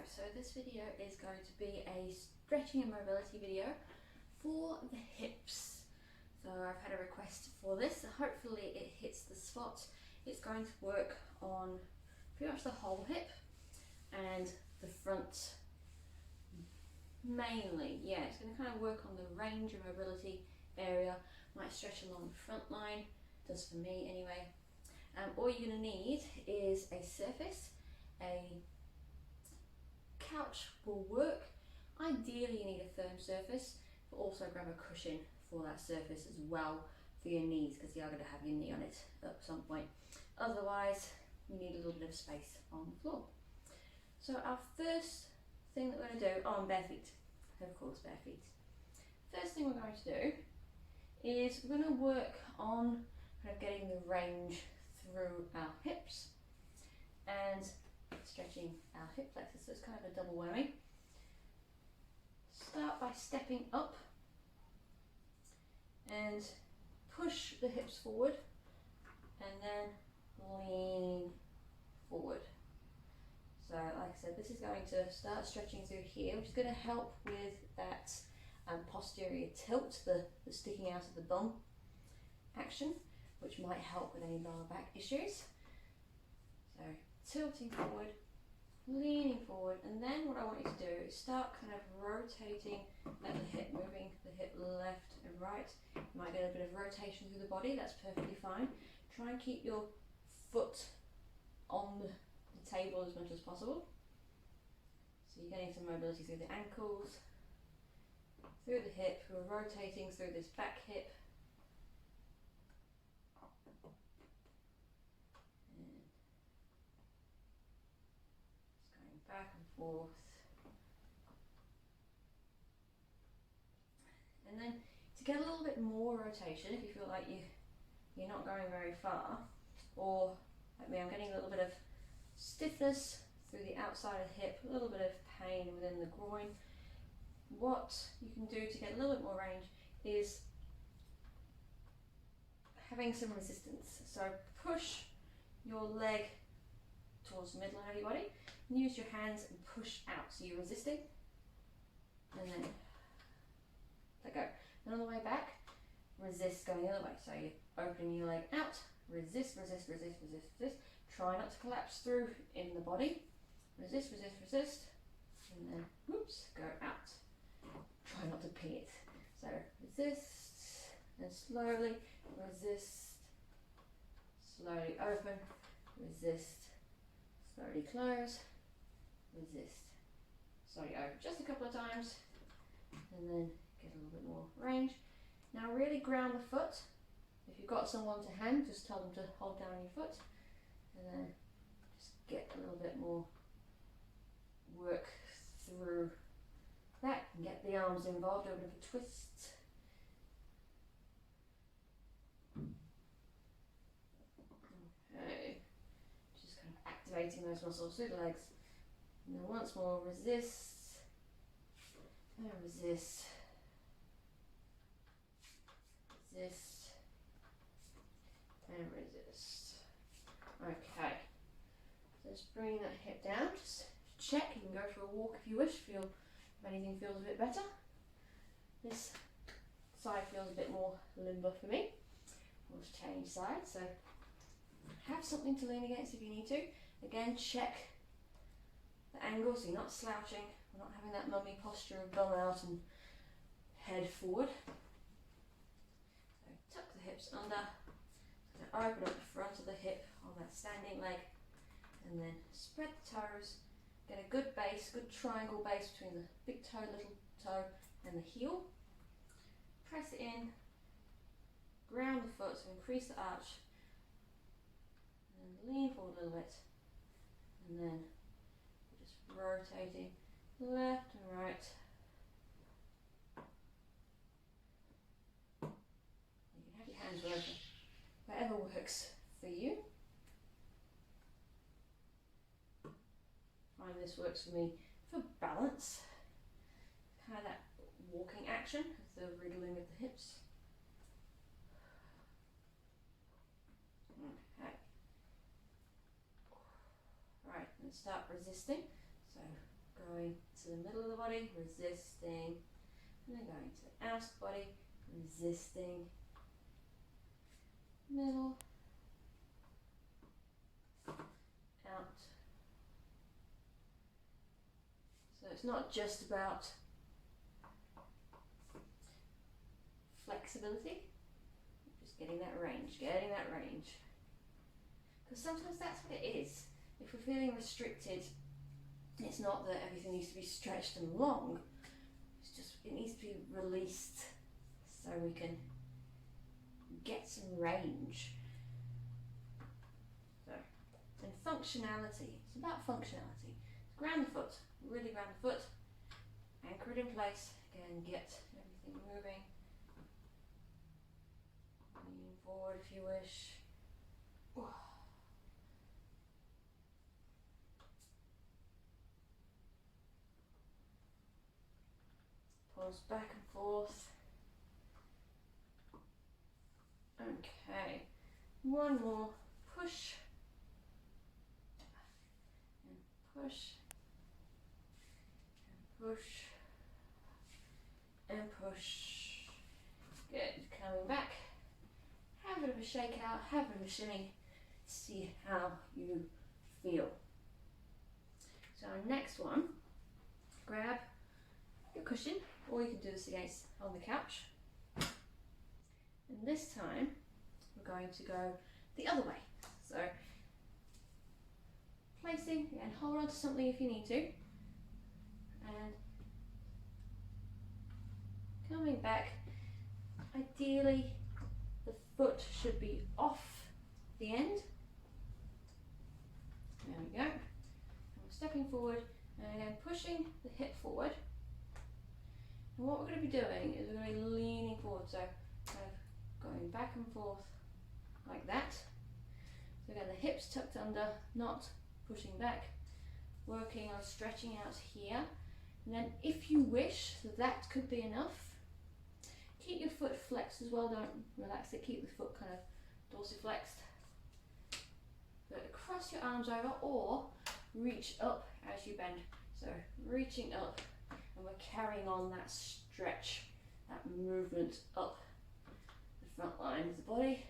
So this video is going to be a stretching and mobility video for the hips. So I've had a request for this. Hopefully it hits the spot. It's going to work on pretty much the whole hip and the front mainly. Yeah, it's going to kind of work on the range and mobility area. Might stretch along the front line, does for me anyway. All you're going to need is a surface. A couch will work. Ideally you need a firm surface, but also grab a cushion for that surface as well for your knees, because you are going to have your knee on it at some point. Otherwise you need a little bit of space on the floor. So our first thing that we're going to do, on bare feet, of course bare feet. First thing we're going to do is we're going to work on kind of getting the range through our hips and stretching our hip flexors, so it's kind of a double whammy. Start by stepping up and push the hips forward and then lean forward. So like I said, this is going to start stretching through here, which is going to help with that posterior tilt, the sticking out of the bum action, which might help with any lower back issues. So tilting forward, leaning forward, and then what I want you to do is start kind of rotating at the hip, moving the hip left and right. You might get a bit of rotation through the body, that's perfectly fine. Try and keep your foot on the table as much as possible. So you're getting some mobility through the ankles, through the hip, we're rotating through this back hip. Back and forth, and then to get a little bit more rotation, if you feel like you're not going very far, or like me, I'm getting a little bit of stiffness through the outside of the hip, a little bit of pain within the groin, what you can do to get a little bit more range is having some resistance. So push your leg towards the middle of your body. Use your hands and push out, so you're resisting, and then let go. Then on the way back, resist going the other way. So you're opening your leg out, resist, resist, resist, resist, resist. Try not to collapse through in the body. Resist, resist, resist, and then whoops, go out. Try not to pin it. So resist, and slowly resist, slowly open, resist, slowly close, resist, slowly open, just a couple of times, and then get a little bit more range. Now really ground the foot. If you've got someone to hand, just tell them to hold down your foot, and then just get a little bit more work through that, and get the arms involved, a bit of a twist. Okay, just kind of activating those muscles through the legs. And then once more, resist, and resist, resist, and resist. Okay, so just bring that hip down, just check, you can go for a walk if you wish, feel if anything feels a bit better. This side feels a bit more limber for me. We'll just change sides, so have something to lean against if you need to. Again, check the angle so you're not slouching, we're not having that mummy posture of bum out and head forward. So tuck the hips under, so open up the front of the hip on that standing leg, and then spread the toes, get a good base, good triangle base between the big toe, little toe and the heel. Press it in, ground the foot, so increase the arch, and lean forward a little bit, and then just rotating left and right. You can have your hands working, whatever works for you. Find this works for me for balance, kind of that walking action, the wriggling of the hips. Okay. Right, and start resisting. So going to the middle of the body, resisting, and then going to the outer body, resisting, middle, out. So it's not just about flexibility, just getting that range, Because sometimes that's what it is. If we're feeling restricted, it's not that everything needs to be stretched and long, it's just it needs to be released so we can get some range. So, and functionality, it's about functionality. Ground the foot, really ground the foot, anchor it in place, again get everything moving. Lean forward if you wish. Pulse back and forth. Okay, one more push and push and push and push. Good, coming back. Have a bit of a shake out, have a bit of a shimmy, see how you feel. So our next one, grab your cushion, or you can do this against on the couch. And this time we're going to go the other way. So placing and hold on to something if you need to, and coming back. Ideally the foot should be off the end. There we go. And we're stepping forward and again pushing the hip forward. And what we're going to be doing is we're going to be leaning forward, so kind of going back and forth like that. So again, the hips tucked under, not pushing back, working on stretching out here. And then if you wish, that could be enough. Keep your foot flexed as well, don't relax it, keep the foot kind of dorsiflexed. But cross your arms over or reach up as you bend. So reaching up, and we're carrying on that stretch, that movement up the front line of the body.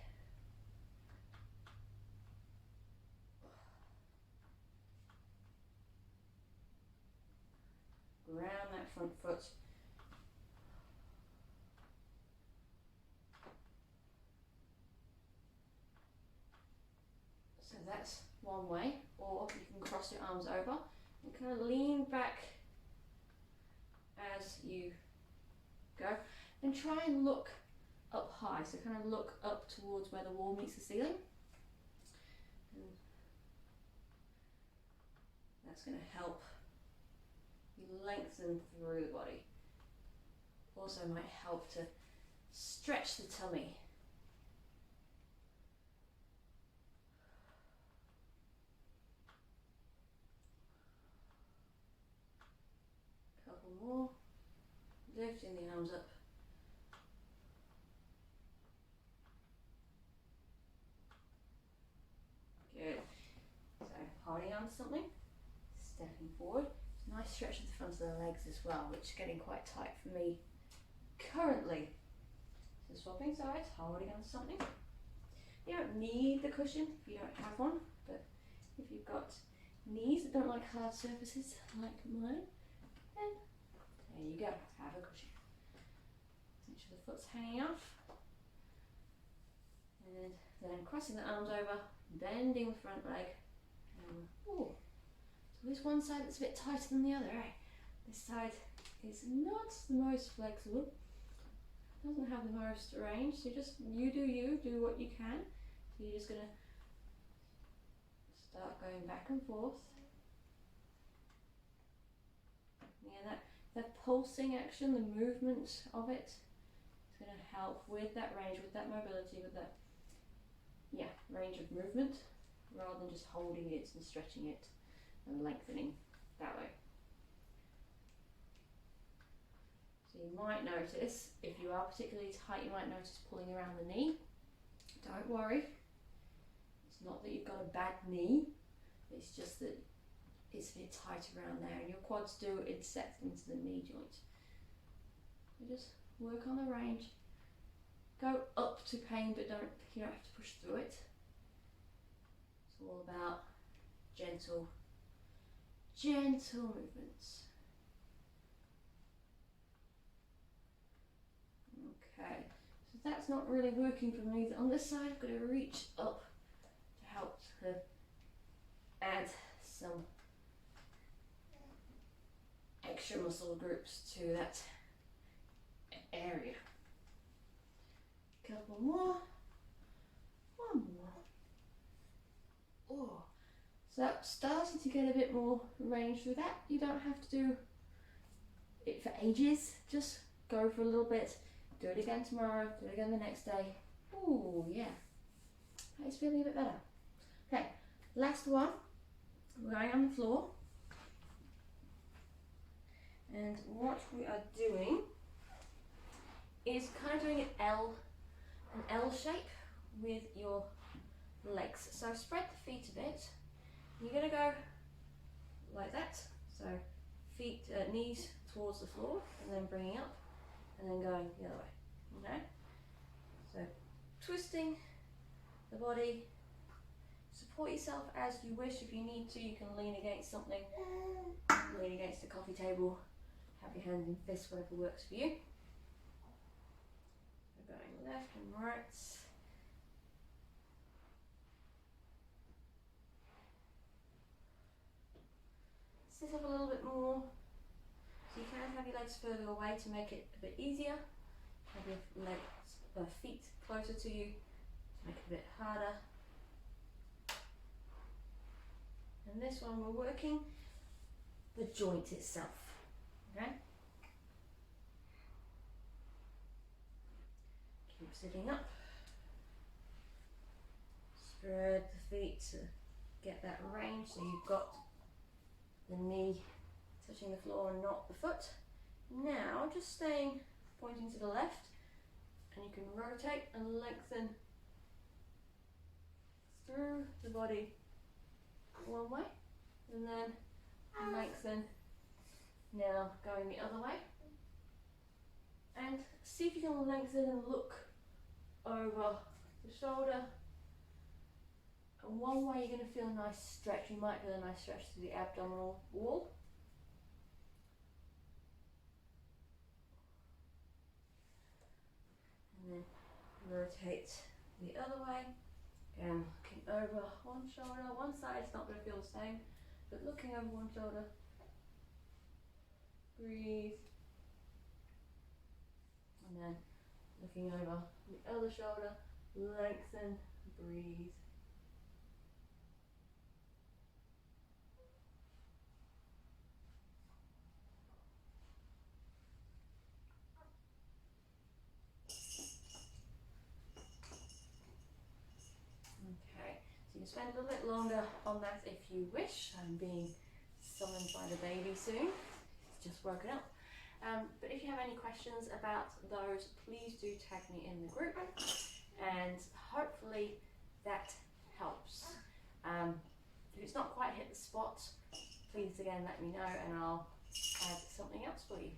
Ground that front foot. So that's one way, or you can cross your arms over and kind of lean back as you go, and try and look up high, so kind of look up towards where the wall meets the ceiling. And that's going to help you lengthen through the body. Also might help to stretch the tummy. Couple more. Lifting the arms up. Good. So holding on to something, stepping forward. Nice stretch of the front of the legs as well, which is getting quite tight for me currently. So swapping sides, holding on to something. You don't need the cushion if you don't have one, but if you've got knees that don't like hard surfaces like mine, then there you go, have a cushion. Make sure the foot's hanging off. And then crossing the arms over, bending the front leg. And, ooh. So there's one side that's a bit tighter than the other, right? This side is not the most flexible, doesn't have the most range, so just you do what you can. So you're just going to start going back and forth. Yeah, that pulsing action, the movement of it, is going to help with that range, with that mobility, with that range of movement, rather than just holding it and stretching it and lengthening that way. So you might notice, if you are particularly tight, you might notice pulling around the knee. Don't worry, it's not that you've got a bad knee, it's just that it's a bit tight around there, and your quads do intersect into the knee joint. So just work on the range. Go up to pain, but you don't have to push through it. It's all about gentle movements. Okay, so that's not really working for me. On this side, I've got to reach up to help to add some extra muscle groups to that area. Couple more. One more. Oh, so starting to get a bit more range through that. You don't have to do it for ages. Just go for a little bit. Do it again tomorrow. Do it again the next day. Oh yeah, it's feeling a bit better. Okay, last one. We're going on the floor, and what we are doing is kind of doing an L shape with your legs. So spread the feet a bit. You're going to go like that. So feet, knees towards the floor, and then bringing up, and then going the other way. Okay. So twisting the body. Support yourself as you wish. If you need to, you can lean against something, lean against a coffee table, have your hands in fists, whatever works for you. So going left and right. Sit up a little bit more. So you can have your legs further away to make it a bit easier. Have your legs, feet closer to you to make it a bit harder. And this one we're working the joint itself, okay? Keep sitting up. Spread the feet to get that range so you've got the knee touching the floor and not the foot. Now just staying pointing to the left, and you can rotate and lengthen through the body one way, and then lengthen now going the other way, and see if you can lengthen and look over the shoulder. And one way you're going to feel a nice stretch. You might feel a nice stretch to the abdominal wall. And then rotate the other way. Again, looking over one shoulder. One side is not going to feel the same, but looking over one shoulder. Breathe. And then looking over the other shoulder. Lengthen. Breathe. You can spend a little bit longer on that if you wish. I'm being summoned by the baby soon. It's just woken up. But if you have any questions about those, please do tag me in the group, and hopefully that helps. If it's not quite hit the spot, please again let me know and I'll add something else for you.